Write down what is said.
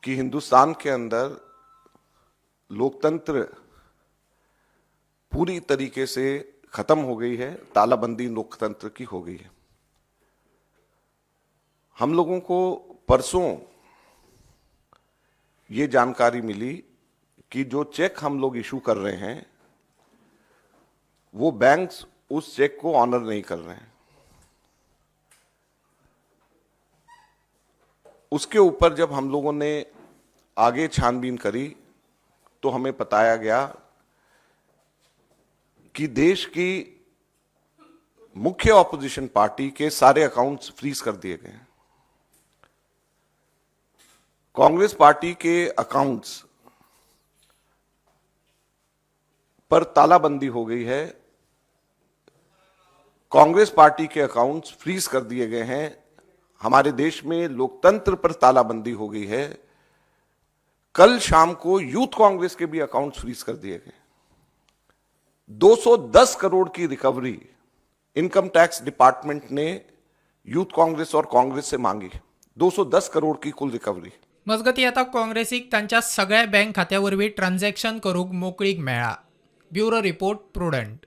कि हिंदुस्तान के अंदर लोकतंत्र पूरी तरीके से खत्म हो गई है, तालाबंदी लोकतंत्र की हो गई है। हम लोगों को परसों ये जानकारी मिली कि जो चेक हम लोग इशू कर रहे हैं वो बैंक्स उस चेक को ऑनर नहीं कर रहे हैं। उसके ऊपर जब हम लोगों ने आगे छानबीन करी तो हमें बताया गया कि देश की मुख्य ऑपोजिशन पार्टी के सारे अकाउंट्स फ्रीज कर दिए गए हैं। कांग्रेस पार्टी के अकाउंट्स पर तालाबंदी हो गई है। कांग्रेस पार्टी के अकाउंट्स फ्रीज कर दिए गए हैं। हमारे देश में लोकतंत्र पर तालाबंदी हो गई है। कल शाम को यूथ कांग्रेस के भी अकाउंट्स फ्रीज कर दिए गए। 210 करोड़ की रिकवरी इनकम टैक्स डिपार्टमेंट ने यूथ कांग्रेस और कांग्रेस से मांगी। 210 करोड़ की कुल रिकवरी। मजगती आता काँग्रेसीक तांच्या सगळ्या बँक खात्यावरवीं ट्रान्झॅक्शन करूंक मोकळीक मेळ्ळा. Bureau report prudent.